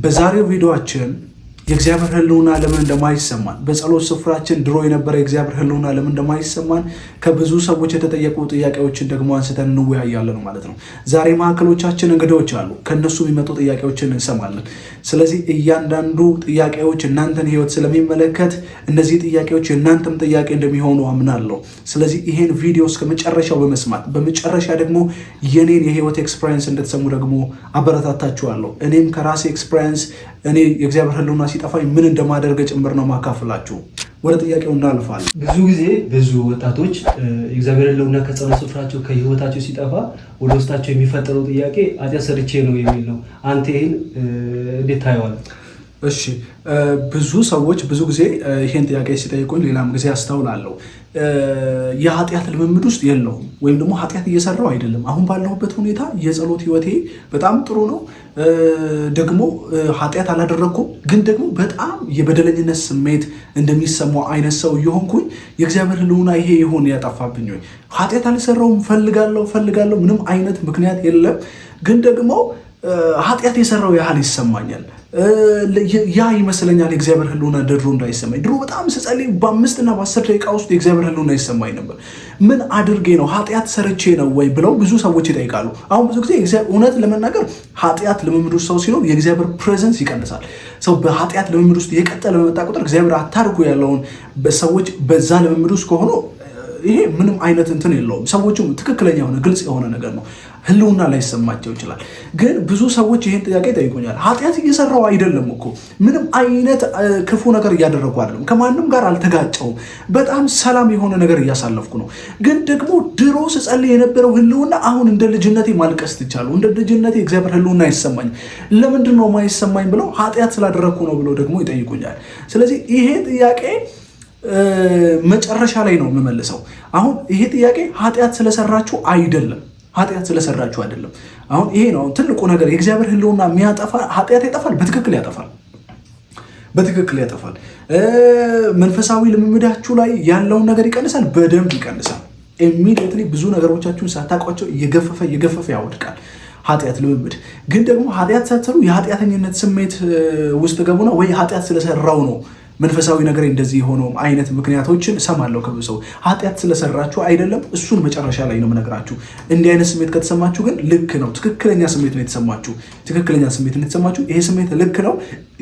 በዛሬው ቪዲዮአችን የእግዚአብሔር ህልውና ለምን እንደማይሰማን በጸሎት ስፍራችን ድሮ የነበረ የእግዚአብሔር ህልውና ለምን እንደማይሰማን ከብዙ ሰዎች የተጠየቁ ጥያቄዎችን ደግሞ አንስተን እንወያያለን ማለት ነው። ዛሬ ማዕከሎቻችን እንግዶች አሉ፣ ከነሱ የሚመጡ ጥያቄዎችን እንሰማለን። ስለዚህ እያንዳንዱ ጥያቄዎች እናንተን ህይወት ስለሚመለከት እነዚህ ጥያቄዎች የእናንተም ጥያቄ እንደሚሆኑ አምናለሁ። ስለዚህ ይሄን ቪዲዮ እስከ መጨረሻው በመስማት በመጨረሻ ደግሞ የኔን የህይወት ኤክስፒሪየንስ እንድትሰሙ ደግሞ አበረታታችኋለሁ። እኔም ከራሴ ኤክስፒሪየንስ እኔ የእግዚአብሔር ህልውና ሲጠፋኝ ምን እንደማደርግ ጭምር ነው ማካፍላችሁ። ወደ ጥያቄው እናልፋለን። ብዙ ጊዜ ብዙ ወጣቶች የእግዚአብሔር ህልውና ከጸሎት ስፍራቸው ከህይወታቸው ሲጠፋ ወደ ውስጣቸው የሚፈጠረው ጥያቄ ኃጢአት ሰርቼ ነው የሚል ነው። አንተ ይህን እንዴት ታየዋለህ? እሺ፣ ብዙ ሰዎች ብዙ ጊዜ ይሄን ጥያቄ ሲጠይቁኝ ሌላም ጊዜ አስተውላለሁ። የኃጢአት ልምምድ ውስጥ የለውም ወይም ደግሞ ኃጢአት እየሰራው አይደለም። አሁን ባለሁበት ሁኔታ የጸሎት ህይወቴ በጣም ጥሩ ነው። ደግሞ ኃጢአት አላደረኩም፣ ግን ደግሞ በጣም የበደለኝነት ስሜት እንደሚሰማው አይነት ሰው እየሆንኩኝ የእግዚአብሔር ህልውና ይሄ ይሆን ያጠፋብኝ ወይ? ኃጢአት አልሰራውም፣ ፈልጋለሁ፣ ምንም አይነት ምክንያት የለም፣ ግን ደግሞ ኃጢአት የሰራው ያህል ይሰማኛል። ያ ይመስለኛል የእግዚአብሔር ህልውና ድሮ እንዳይሰማኝ። ድሮ በጣም ስጸልይ በ5 እና በ10 ደቂቃ ውስጥ የእግዚአብሔር ህልውና ይሰማኝ ነበር። ምን አድርጌ ነው? ኃጢአት ሰርቼ ነው ወይ ብለው ብዙ ሰዎች ይጠይቃሉ። አሁን ብዙ ጊዜ እውነት ለመናገር ኃጢአት ልምምድ ውስጥ ሰው ሲኖር የእግዚአብሔር ፕሬዘንስ ይቀንሳል። ሰው በኃጢአት ልምምድ ውስጥ የቀጠለ በመጣ ቁጥር እግዚአብሔር አታርጉ ያለውን ሰዎች በዛ ልምምድ ውስጥ ከሆኑ ይሄ ምንም አይነት እንትን የለውም። ሰዎችም ትክክለኛ የሆነ ግልጽ የሆነ ነገር ነው፣ ህልውና ላይሰማቸው ይችላል። ግን ብዙ ሰዎች ይሄን ጥያቄ ጠይቁኛል። ኃጢአት እየሰራው አይደለም እኮ፣ ምንም አይነት ክፉ ነገር እያደረጉ አይደለም፣ ከማንም ጋር አልተጋጨውም፣ በጣም ሰላም የሆነ ነገር እያሳለፍኩ ነው። ግን ደግሞ ድሮ ስጸልይ የነበረው ህልውና አሁን እንደ ልጅነቴ ማልቀስ ትቻለሁ፣ እንደ ልጅነቴ እግዚአብሔር ህልውና አይሰማኝ። ለምንድን ነው ማይሰማኝ ብለው ኃጢአት ስላደረግኩ ነው ብለው ደግሞ ይጠይቁኛል። ስለዚህ ይሄ ጥያቄ መጨረሻ ላይ ነው የምመልሰው። አሁን ይሄ ጥያቄ ኃጢአት ስለሰራችሁ አይደለም፣ ኃጢአት ስለሰራችሁ አይደለም። አሁን ይሄ ነው ትልቁ ነገር። የእግዚአብሔር ህልውና የሚያጠፋ ኃጢአት ያጠፋል፣ በትክክል ያጠፋል። መንፈሳዊ ልምምዳችሁ ላይ ያለውን ነገር ይቀንሳል፣ በደንብ ይቀንሳል። ኢሚዲየትሊ ብዙ ነገሮቻችሁን ሳታውቋቸው እየገፈፈ ያወድቃል ኃጢአት ልምምድ። ግን ደግሞ ኃጢአት ሳትሰሩ የኃጢአተኝነት ስሜት ውስጥ ገቡና ወይ ኃጢአት ስለሰራው ነው መንፈሳዊ ነገር እንደዚህ የሆነው አይነት ምክንያቶችን ሰማለሁ ከብዙ ሰው። ኃጢአት ስለሰራችሁ አይደለም፣ እሱን መጨረሻ ላይ ነው የምነግራችሁ። እንዲህ አይነት ስሜት ከተሰማችሁ ግን ልክ ነው፣ ትክክለኛ ስሜት ነው የተሰማችሁ። ይሄ ስሜት ልክ ነው።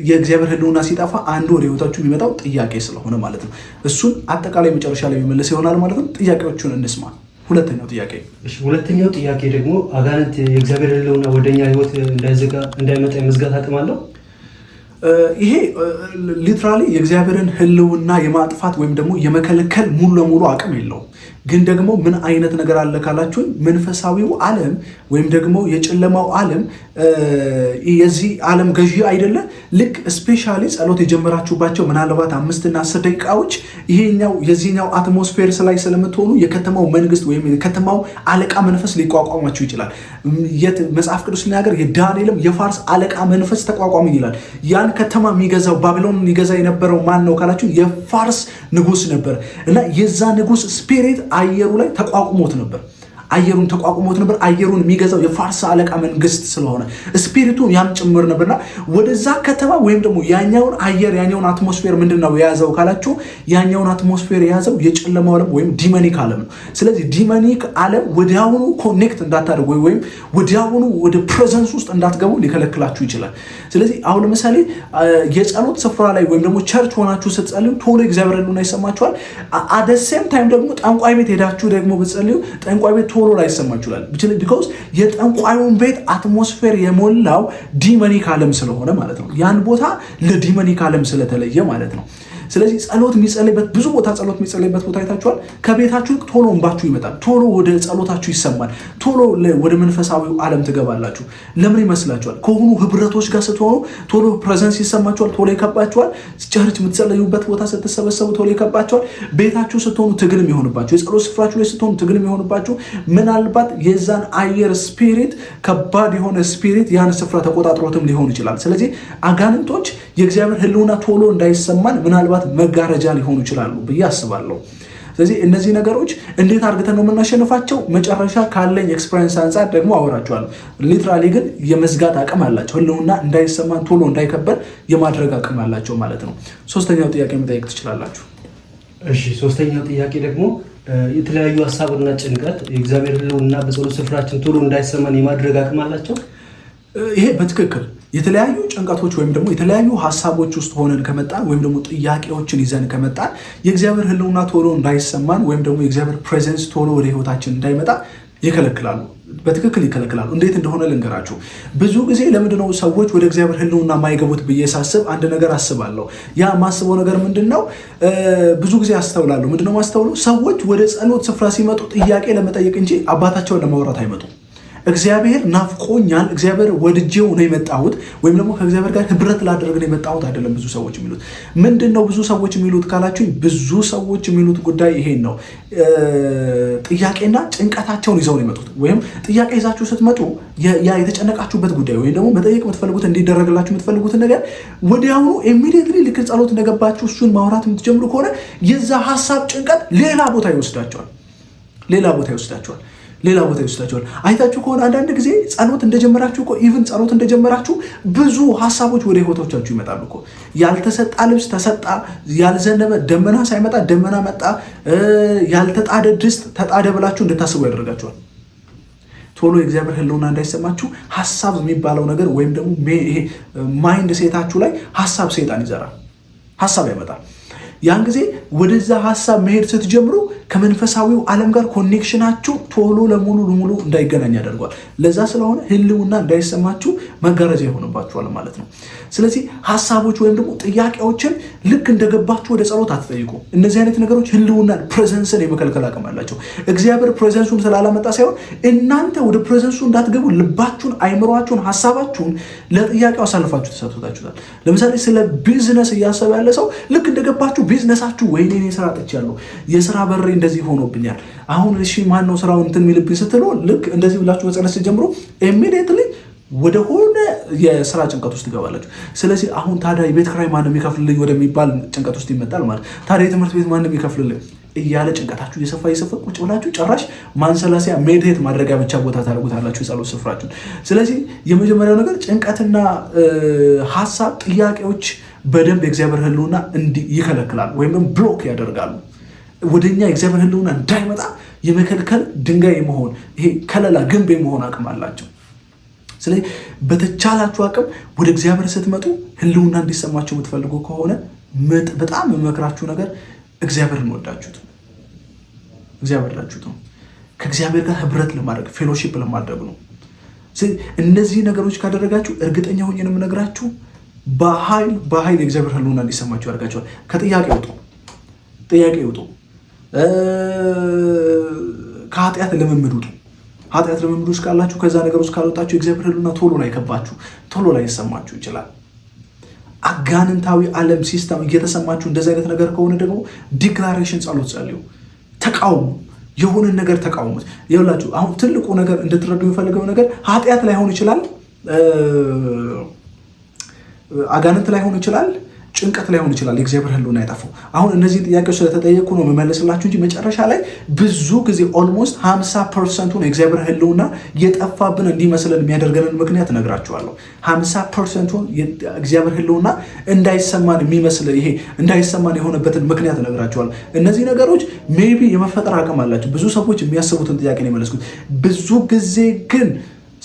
የእግዚአብሔር ህልውና ሲጠፋ አንዱ ወደ ህይወታችሁ የሚመጣው ጥያቄ ስለሆነ ማለት ነው። እሱን አጠቃላይ መጨረሻ ላይ የሚመለስ ይሆናል ማለት ነው። ጥያቄዎቹን እንስማ። ሁለተኛው ጥያቄ ደግሞ አጋንንት የእግዚአብሔር ህልውና ወደኛ ህይወት እንዳይመጣ የመዝጋት አቅም አለው? ይሄ ሊትራሊ የእግዚአብሔርን ህልውና የማጥፋት ወይም ደግሞ የመከልከል ሙሉ ለሙሉ አቅም የለውም። ግን ደግሞ ምን አይነት ነገር አለ ካላችሁን፣ መንፈሳዊው ዓለም ወይም ደግሞ የጨለማው ዓለም የዚህ ዓለም ገዢ አይደለ? ልክ ስፔሻሊ ጸሎት የጀመራችሁባቸው ምናልባት 5 እና 10 ደቂቃዎች የዚህኛው አትሞስፌር ላይ ስለምትሆኑ የከተማው መንግስት ወይም የከተማው አለቃ መንፈስ ሊቋቋማችሁ ይችላል። መጽሐፍ ቅዱስ ሲናገር የዳንኤልም የፋርስ አለቃ መንፈስ ተቋቋመኝ ይላል። ያን ከተማ የሚገዛው ባቢሎን የሚገዛ የነበረው ማን ነው ካላችሁ፣ የፋርስ ንጉስ ነበር። እና የዛ ንጉስ ስፒሪት አየሩ ላይ ተቋቁሞት ነበር። አየሩን የሚገዛው የፋርስ አለቃ መንግስት ስለሆነ ስፒሪቱ ያም ጭምር ነበርና ወደዛ ከተማ ወይም ደግሞ ያኛውን አየር ያኛውን አትሞስፌር ምንድነው የያዘው ካላችሁ፣ ያኛውን አትሞስፌር የያዘው የጨለማው ዓለም ወይም ዲመኒክ ዓለም ነው። ስለዚህ ዲመኒክ ዓለም ወዲያውኑ ኮኔክት እንዳታደርጉ ወይም ወዲያውኑ ወደ ፕሬዘንስ ውስጥ እንዳትገቡ ሊከለክላችሁ ይችላል። ስለዚህ አሁን ለምሳሌ የጸሎት ስፍራ ላይ ወይም ደግሞ ቸርች ሆናችሁ ስትጸልዩ ቶሎ እግዚአብሔር ህልውና ይሰማችኋል። አደ ሴም ታይም ደግሞ ጠንቋይ ቤት ሄዳችሁ ደግሞ ብትጸልዩ ጠንቋይ ቤት ቶሎ ላይ ይሰማችኋል። ቢኮዝ የጠንቋዩን ቤት አትሞስፌር የሞላው ዲመኒክ ዓለም ስለሆነ ማለት ነው። ያን ቦታ ለዲመኒክ ዓለም ስለተለየ ማለት ነው። ስለዚህ ጸሎት የሚጸለይበት ብዙ ቦታ ጸሎት የሚጸለይበት ቦታ አይታችኋል። ከቤታችሁ ቶሎ እንባችሁ ይመጣል፣ ቶሎ ወደ ጸሎታችሁ ይሰማል፣ ቶሎ ወደ መንፈሳዊው ዓለም ትገባላችሁ። ለምን ይመስላችኋል? ከሆኑ ህብረቶች ጋር ስትሆኑ ቶሎ ፕሬዘንስ ይሰማችኋል፣ ቶሎ ይከባችኋል። ቸርች የምትጸለዩበት ቦታ ስትሰበሰቡ ቶሎ ይከባችኋል። ቤታችሁ ስትሆኑ ትግል የሚሆንባችሁ፣ የጸሎት ስፍራችሁ ላይ ስትሆኑ ትግል የሚሆንባችሁ፣ ምናልባት የዛን አየር ስፒሪት ከባድ የሆነ ስፒሪት ያን ስፍራ ተቆጣጥሮትም ሊሆን ይችላል። ስለዚህ አጋንንቶች የእግዚአብሔር ህልውና ቶሎ እንዳይሰማን ምናልባት መጋረጃ ሊሆኑ ይችላሉ ብዬ አስባለሁ። ስለዚህ እነዚህ ነገሮች እንዴት አድርገን ነው የምናሸንፋቸው? መጨረሻ ካለኝ ኤክስፒሪየንስ አንጻር ደግሞ አወራቸዋለሁ። ሊትራሊ ግን የመዝጋት አቅም አላቸው። ህልውና እንዳይሰማን ቶሎ እንዳይከበር የማድረግ አቅም አላቸው ማለት ነው። ሶስተኛው ጥያቄ መጠየቅ ትችላላችሁ። እሺ፣ ሶስተኛው ጥያቄ ደግሞ የተለያዩ ሀሳብና ጭንቀት የእግዚአብሔር ህልውና በጸሎት ስፍራችን ቶሎ እንዳይሰማን የማድረግ አቅም አላቸው። ይሄ በትክክል የተለያዩ ጭንቀቶች ወይም ደግሞ የተለያዩ ሀሳቦች ውስጥ ሆነን ከመጣን ወይም ደግሞ ጥያቄዎችን ይዘን ከመጣን የእግዚአብሔር ህልውና ቶሎ እንዳይሰማን ወይም ደግሞ የእግዚአብሔር ፕሬዘንስ ቶሎ ወደ ህይወታችን እንዳይመጣ ይከለክላሉ። በትክክል ይከለክላሉ። እንዴት እንደሆነ ልንገራችሁ። ብዙ ጊዜ ለምንድነው ሰዎች ወደ እግዚአብሔር ህልውና የማይገቡት ብዬ ሳስብ አንድ ነገር አስባለሁ። ያ ማስበው ነገር ምንድነው? ብዙ ጊዜ አስተውላለሁ። ምንድነው ማስተውለው? ሰዎች ወደ ጸሎት ስፍራ ሲመጡ ጥያቄ ለመጠየቅ እንጂ አባታቸውን ለማውራት አይመጡም። እግዚአብሔር ናፍቆኛል፣ እግዚአብሔር ወድጄው ነው የመጣሁት ወይም ደግሞ ከእግዚአብሔር ጋር ህብረት ላደርግ ነው የመጣሁት አይደለም ብዙ ሰዎች የሚሉት። ምንድነው ብዙ ሰዎች የሚሉት ካላችሁኝ፣ ብዙ ሰዎች የሚሉት ጉዳይ ይሄን ነው። ጥያቄና ጭንቀታቸውን ይዘው ነው የመጡት። ወይም ጥያቄ ይዛችሁ ስትመጡ ያ የተጨነቃችሁበት ጉዳይ ወይም ደግሞ መጠየቅ የምትፈልጉት እንዲደረግላችሁ የምትፈልጉትን ነገር ወዲያውኑ ኢሚዲየትሊ ልክ ጸሎት እንደገባችሁ እሱን ማውራት የምትጀምሩ ከሆነ የዛ ሀሳብ ጭንቀት ሌላ ቦታ ይወስዳቸዋል። አይታችሁ ከሆነ አንዳንድ ጊዜ ጸሎት እንደጀመራችሁ እኮ ኢቭን ጸሎት እንደጀመራችሁ ብዙ ሀሳቦች ወደ ህይወቶቻችሁ ይመጣሉ እኮ። ያልተሰጣ ልብስ ተሰጣ፣ ያልዘነበ ደመና ሳይመጣ ደመና መጣ፣ ያልተጣደ ድስት ተጣደ ብላችሁ እንድታስቡ ያደርጋችኋል። ቶሎ የእግዚአብሔር ህልውና እንዳይሰማችሁ ሀሳብ የሚባለው ነገር ወይም ደግሞ ይሄ ማይንድ ሴታችሁ ላይ ሀሳብ ሰይጣን ይዘራል፣ ሀሳብ ያመጣል። ያን ጊዜ ወደዛ ሀሳብ መሄድ ስትጀምሩ ከመንፈሳዊው ዓለም ጋር ኮኔክሽናችሁ ቶሎ ለሙሉ እንዳይገናኝ ያደርጓል። ለዛ ስለሆነ ህልውና እንዳይሰማችሁ መጋረጃ ይሆንባችኋል ማለት ነው። ስለዚህ ሀሳቦች ወይም ደግሞ ጥያቄዎችን ልክ እንደገባችሁ ወደ ጸሎት አትጠይቁ። እነዚህ አይነት ነገሮች ህልውናን ፕሬዘንስን የመከልከል አቅም አላቸው። እግዚአብሔር ፕሬዘንሱን ስላላመጣ ሳይሆን እናንተ ወደ ፕሬዘንሱ እንዳትገቡ ልባችሁን፣ አይምሯችሁን፣ ሀሳባችሁን ለጥያቄው አሳልፋችሁ ተሰጥታችሁታል። ለምሳሌ ስለ ቢዝነስ እያሰበ ያለ ሰው ልክ እንደገባችሁ ቢዝነሳችሁ ወይኔ ስራ አጥቻለሁ፣ የስራ በሬ እንደዚህ ሆኖብኛል፣ አሁን እሺ ማን ነው ስራውን እንትን የሚልብኝ ስትሉ ልክ እንደዚህ ብላችሁ መጸለይ ስትጀምሩ ኢሚዲየትሊ ወደ ሆነ የስራ ጭንቀት ውስጥ ትገባላችሁ። ስለዚህ አሁን ታዲያ የቤት ኪራይ ማንም ይከፍልልኝ ወደሚባል ጭንቀት ውስጥ ይመጣል ማለት። ታዲያ የትምህርት ቤት ማንም ይከፍልልኝ እያለ ጭንቀታችሁ እየሰፋ ቁጭ ብላችሁ ጭራሽ ማንሰላሲያ ሜዲቴት ማድረጊያ ብቻ ቦታ ታደርጉታላችሁ የጸሎት ስፍራችሁን። ስለዚህ የመጀመሪያው ነገር ጭንቀትና ሀሳብ፣ ጥያቄዎች በደንብ የእግዚአብሔር ህልውና ይከለክላሉ ወይም ብሎክ ያደርጋሉ። ወደኛ የእግዚአብሔር ህልውና እንዳይመጣ የመከልከል ድንጋይ የመሆን ይሄ ከለላ ግንብ የመሆን አቅም አላቸው። ስለዚህ በተቻላችሁ አቅም ወደ እግዚአብሔር ስትመጡ ህልውና እንዲሰማችሁ የምትፈልጉ ከሆነ በጣም የምመክራችሁ ነገር እግዚአብሔርን ወዳችሁት ነው። ከእግዚአብሔር ጋር ህብረት ለማድረግ ፌሎሺፕ ለማድረግ ነው። እነዚህ ነገሮች ካደረጋችሁ እርግጠኛ ሆኜ ነው የምነግራችሁ በኃይል የእግዚአብሔር ህልውና እንዲሰማችሁ ያደርጋችኋል። ከጥያቄ ውጡ። ከኃጢአት ልምምድ ውጡ። ኃጢአት ልምምድ ውስጥ ካላችሁ ከዛ ነገር ውስጥ ካልወጣችሁ የእግዚአብሔር ህልውና ቶሎ ላይ ከባችሁ ቶሎ ላይ ይሰማችሁ ይችላል። አጋንንታዊ ዓለም ሲስተም እየተሰማችሁ እንደዚህ አይነት ነገር ከሆነ ደግሞ ዲክላሬሽን ጸሎት ጸልዩ። ተቃውሙ፣ የሆነን ነገር ተቃውሙት። ይኸውላችሁ አሁን ትልቁ ነገር እንድትረዱ የሚፈልገው ነገር ኃጢአት ላይሆን ይችላል፣ አጋንንት ላይሆን ይችላል፣ ጭንቀት ላይሆን ይችላል። የእግዚአብሔር ህልውና አይጠፋው። አሁን እነዚህ ጥያቄዎች ስለተጠየቁ ነው መመለስላችሁ እንጂ መጨረሻ ላይ ብዙ ጊዜ ኦልሞስት 50% የእግዚአብሔር ህልውና የጠፋብን እንዲመስለን የሚያደርገንን ምክንያት እነግራችኋለሁ። 50% የእግዚአብሔር ህልውና እንዳይሰማን የሚመስል ይሄ እንዳይሰማን የሆነበትን ምክንያት እነግራችኋለሁ። እነዚህ ነገሮች ሜቢ የመፈጠር አቅም አላቸው። ብዙ ሰዎች የሚያስቡትን ጥያቄ ነው የመለስኩት። ብዙ ጊዜ ግን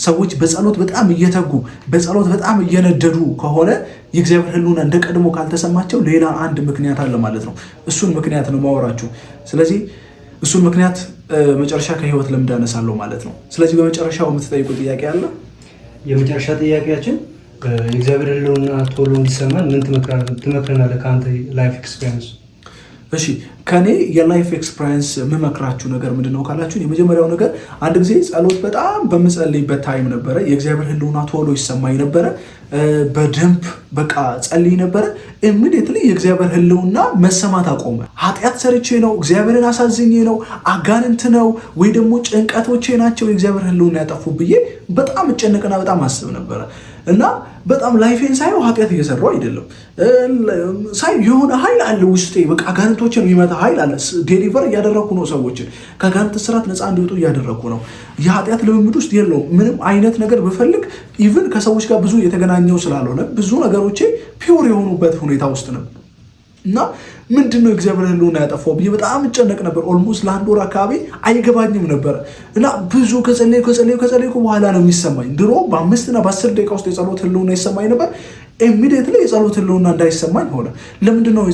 ሰዎች በጸሎት በጣም እየተጉ በጸሎት በጣም እየነደዱ ከሆነ የእግዚአብሔር ህልውና እንደ ቀድሞ ካልተሰማቸው ሌላ አንድ ምክንያት አለ ማለት ነው። እሱን ምክንያት ነው ማወራችሁ። ስለዚህ እሱን ምክንያት መጨረሻ ከህይወት ልምድ አነሳለሁ ማለት ነው። ስለዚህ በመጨረሻው የምትጠይቁ ጥያቄ አለ። የመጨረሻ ጥያቄያችን የእግዚአብሔር ህልውና ቶሎ እንዲሰማን ምን ትመክረናለህ ከአንተ ላይፍ ኤክስፒሪየንስ? እሺ ከኔ የላይፍ ኤክስፒሪየንስ የምመክራችሁ ነገር ምንድነው ካላችሁ፣ የመጀመሪያው ነገር አንድ ጊዜ ጸሎት በጣም በምጸልይበት ታይም ነበረ። የእግዚአብሔር ህልውና ቶሎ ይሰማኝ ነበረ። በደንብ በቃ ጸልይ ነበረ። ኢሚዲየትሊ የእግዚአብሔር ህልውና መሰማት አቆመ። ኃጢአት ሰርቼ ነው፣ እግዚአብሔርን አሳዝኜ ነው፣ አጋንንት ነው ወይ ደግሞ ጭንቀቶቼ ናቸው የእግዚአብሔር ህልውና ያጠፉ ብዬ በጣም እጨነቅና በጣም አስብ ነበረ። እና በጣም ላይፌን ሳየው ኃጢአት እየሰራው አይደለም ሳይ የሆነ ኃይል አለ ውስጤ። በቃ አጋንንቶችን የሚመታ ኃይል አለ። ዴሊቨር እያደረኩ ነው፣ ሰዎችን ከአጋንንት ስራት ነፃ እንዲወጡ እያደረኩ ነው። የኃጢአት ልምምድ ውስጥ የለውም። ምንም አይነት ነገር ብፈልግ ኢቭን ከሰዎች ጋር ብዙ የተገናኘው ስላልሆነ ብዙ ነገሮቼ ፒውር የሆኑበት ሁኔታ ውስጥ ነው። እና ምንድነው እግዚአብሔር ህልውና ያጠፋው ብዬ በጣም እጨነቅ ነበር። ኦልሞስት ለአንድ ወር አካባቢ አይገባኝም ነበር። እና ብዙ ከጸለይኩ በኋላ ነው የሚሰማኝ። ድሮ በ5 እና በ10 ደቂቃ ውስጥ የጸሎት ህልውና ይሰማኝ ነበር። ኢሚዲየትሊ የጸሎት ህልውና እንዳይሰማኝ ሆነ። ለምንድነው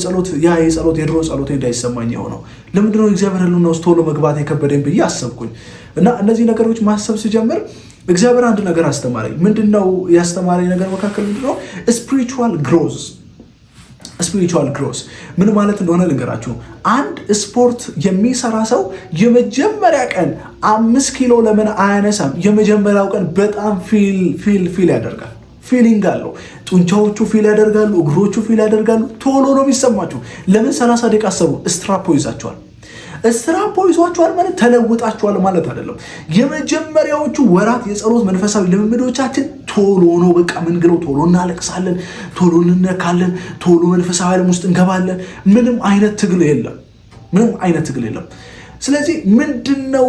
የድሮ ጸሎት እንዳይሰማኝ የሆነው? ለምንድነው እግዚአብሔር ህልውና ውስጥ ቶሎ መግባት የከበደኝ ብዬ አሰብኩኝ። እና እነዚህ ነገሮች ማሰብ ሲጀምር እግዚአብሔር አንድ ነገር አስተማረኝ። ምንድነው ያስተማረኝ ነገር መካከል ምንድነው? ስፒሪቹዋል ግሮዝ ምን ማለት እንደሆነ ልንገራችሁ። አንድ ስፖርት የሚሰራ ሰው የመጀመሪያ ቀን 5 ኪሎ ለምን አያነሳም? የመጀመሪያው ቀን በጣም ፊል ያደርጋል። ፊሊንግ አለው። ጡንቻዎቹ ፊል ያደርጋሉ፣ እግሮቹ ፊል ያደርጋሉ። ቶሎ ነው የሚሰማችሁ። ለምን 30 ደቂቃ አሰቡ። ስትራፖ ይዛቸዋል። ይዟቸዋል ማለት ተለውጣቸዋል ማለት አይደለም። የመጀመሪያዎቹ ወራት የጸሎት መንፈሳዊ ልምምዶቻችን ቶሎ ነው በቃ ምንግለው፣ ቶሎ እናለቅሳለን፣ ቶሎ እንነካለን፣ ቶሎ መንፈሳዊ ዓለም ውስጥ እንገባለን። ምንም አይነት ትግል የለም። ስለዚህ ምንድነው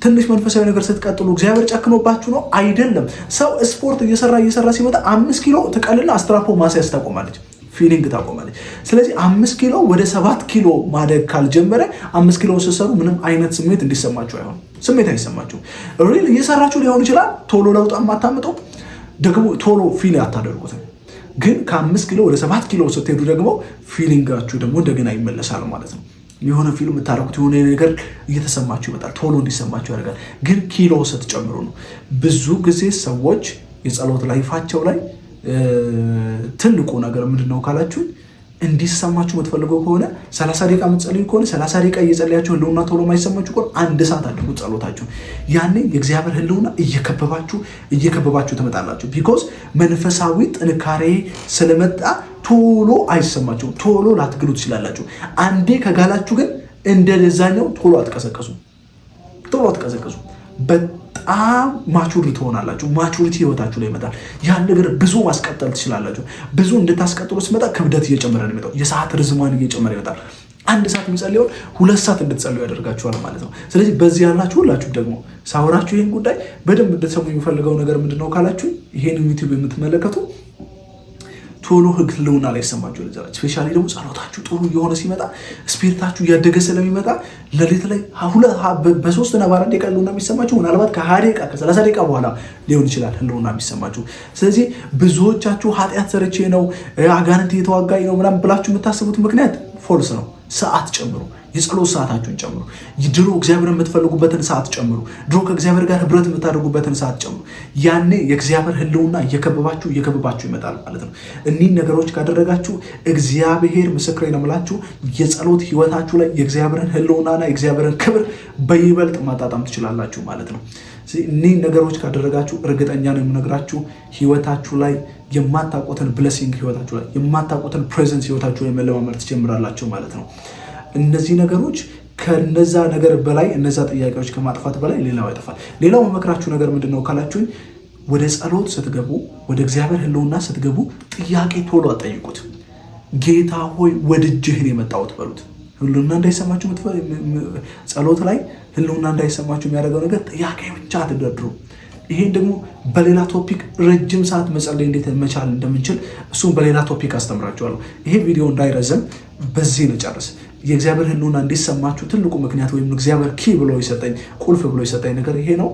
ትንሽ መንፈሳዊ ነገር ስትቀጥሉ እግዚአብሔር ጨክኖባችሁ ነው አይደለም። ሰው ስፖርት እየሰራ ሲመጣ 5 ኪሎ ትቀልና አስትራፖ ማስያዝ ታቆማለች፣ ፊሊንግ ታቆማለች። ስለዚህ 5 ኪሎ ወደ 7 ኪሎ ማደግ ካልጀመረ 5 ኪሎ ስትሰሩ ምንም አይነት ስሜት እንዲሰማችሁ አይሆን። ስሜት አይሰማችሁ። ሪል እየሰራችሁ ሊሆን ይችላል። ቶሎ ለውጥ የማታምጡ ደግሞ ቶሎ ፊል አታደርጉትም። ግን ከ5 ኪሎ ወደ 7 ኪሎ ስትሄዱ ደግሞ ፊሊንጋችሁ ደግሞ እንደገና ይመለሳል ማለት ነው። የሆነ ፊልም የምታደርጉት የሆነ ነገር እየተሰማችሁ ይመጣል። ቶሎ እንዲሰማችሁ ያደርጋል። ግን ኪሎ ስትጨምሩ ነው። ብዙ ጊዜ ሰዎች የጸሎት ላይፋቸው ላይ ትልቁ ነገር ምንድነው ካላችሁ እንዲሰማችሁ የምትፈልገው ከሆነ 30 ደቂቃ የምትጸልዩ ከሆነ 30 ደቂቃ እየጸለያችሁ ህልውና ቶሎ የማይሰማችሁ ከሆነ 1 ሰዓት አድርጉት ጸሎታችሁ። ያኔ የእግዚአብሔር ህልውና እየከበባችሁ ትመጣላችሁ። ቢኮዝ መንፈሳዊ ጥንካሬ ስለመጣ ቶሎ አይሰማችሁም። ቶሎ ላትግሉ ትችላላችሁ። አንዴ ከጋላችሁ ግን እንደዛኛው ቶሎ አትቀሰቀሱ። በጣም ማቹር ትሆናላችሁ። ማቹሪቲ ህይወታችሁ ላይ ይመጣል። ያን ነገር ብዙ ማስቀጠል ትችላላችሁ። ብዙ እንድታስቀጥሉ ሲመጣ ክብደት እየጨመረ ነው የሚመጣው። የሰዓት ርዝማን እየጨመረ ይመጣል። 1 ሰዓት የሚጸልየውን 2 ሰዓት እንድትጸልዩ ያደርጋችኋል ማለት ነው። ስለዚህ በዚህ ያላችሁ ሁላችሁ ደግሞ ሳወራችሁ ይህን ጉዳይ በደንብ እንድትሰሙ የሚፈልገው ነገር ምንድነው ካላችሁ ይሄን ዩቲዩብ የምትመለከቱ ቶሎ ህልውና ላይ ይሰማችሁ ይችላል። ስፔሻሊ ደግሞ ጸሎታችሁ ጥሩ የሆነ ሲመጣ ስፒሪታችሁ እያደገ ስለሚመጣ ለሌት ላይ በ3 እና በ4 ደቂቃ ህልውና የሚሰማችሁ ምናልባት ከ20 ደቂቃ ከ30 ደቂቃ በኋላ ሊሆን ይችላል ህልውና የሚሰማችሁ። ስለዚህ ብዙዎቻችሁ ኃጢአት ሰርቼ ነው አጋንንት እየተዋጋኝ ነው ምናምን ብላችሁ የምታስቡት ምክንያት ፎልስ ነው። ሰዓት ጨምሩ። የጸሎት ሰዓታችሁን ጨምሩ። ድሮ እግዚአብሔር የምትፈልጉበትን ሰዓት ጨምሩ። ድሮ ከእግዚአብሔር ጋር ህብረት የምታደርጉበትን ሰዓት ጨምሩ። ያኔ የእግዚአብሔር ህልውና እየከበባችሁ ይመጣል ማለት ነው። እኒህ ነገሮች ካደረጋችሁ እግዚአብሔር ምስክሬ ነው የምላችሁ የጸሎት ህይወታችሁ ላይ የእግዚአብሔርን ህልውናና የእግዚአብሔርን ክብር በይበልጥ ማጣጣም ትችላላችሁ ማለት ነው። እኒህ ነገሮች ካደረጋችሁ እርግጠኛ ነው የምነግራችሁ ህይወታችሁ ላይ የማታውቁትን ብሌሲንግ ህይወታችሁ ላይ የማታውቁትን ፕሬዘንስ ህይወታችሁ ላይ መለማመድ ትጀምራላችሁ ማለት ነው። እነዚህ ነገሮች ከነዛ ነገር በላይ እነዛ ጥያቄዎች ከማጥፋት በላይ ሌላው ያጠፋል። ሌላው መመክራችሁ ነገር ምንድነው ካላችሁኝ ወደ ጸሎት ስትገቡ ወደ ህልውና ስትገቡ ጥያቄ ቶሎ አጠይቁት። ጌታ ሆይ ወድጄህን የመጣሁት በሉት። ህልውና እንዳይሰማችሁ ጸሎት ላይ ህልውና እንዳይሰማችሁ የሚያደርገው ነገር ጥያቄ ብቻ አትደርድሩ። ይሄን ደግሞ በሌላ ቶፒክ ረጅም ሰዓት መጸለይ እንዴት መቻል እንደምንችል እሱም በሌላ ቶፒክ አስተምራችኋለሁ። ይሄ ቪዲዮ እንዳይረዝም በዚህ ልጨርስ። የእግዚአብሔር ህልውና እንዲሰማችሁ ትልቁ ምክንያት ወይም እግዚአብሔር ቁልፍ ብሎ የሰጠኝ ነገር ይሄ ነው።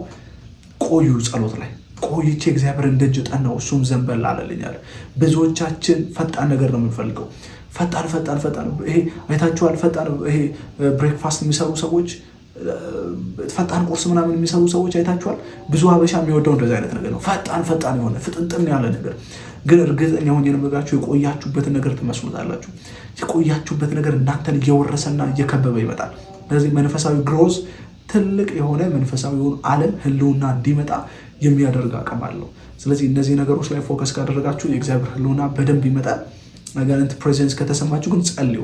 ቆዩ ጸሎት ላይ ቆይቼ እግዚአብሔርን ደጅ ጠናው እሱም ዘንበል አለልኛል። ብዙዎቻችን ፈጣን ነገር ነው የምንፈልገው። ፈጣን ይሄ አይታችኋል። ፈጣን ይሄ ብሬክፋስት የሚሰሩ ሰዎች ፈጣን ቁርስ ምናምን የሚሰሩ ሰዎች አይታችኋል። ብዙ ሀበሻ የሚወደው እንደዚህ አይነት ነገር ነው። ፈጣን የሆነ ፍጥንጥን ያለ ነገር። ግን እርግጠኛ ሆኜ የምነግራችሁ የቆያችሁበትን ነገር ትመስሉታላችሁ። የቆያችሁበት ነገር እናንተን እየወረሰና እየከበበ ይመጣል። ስለዚህ መንፈሳዊ ግሮዝ ትልቅ የሆነ መንፈሳዊ ዓለም ህልውና እንዲመጣ የሚያደርግ አቅም አለው። ስለዚህ እነዚህ ነገሮች ላይ ፎከስ ካደረጋችሁ የእግዚአብሔር ህልውና በደንብ ይመጣል። አጋንንት ፕሬዘንስ ከተሰማችሁ ግን ጸልዩ።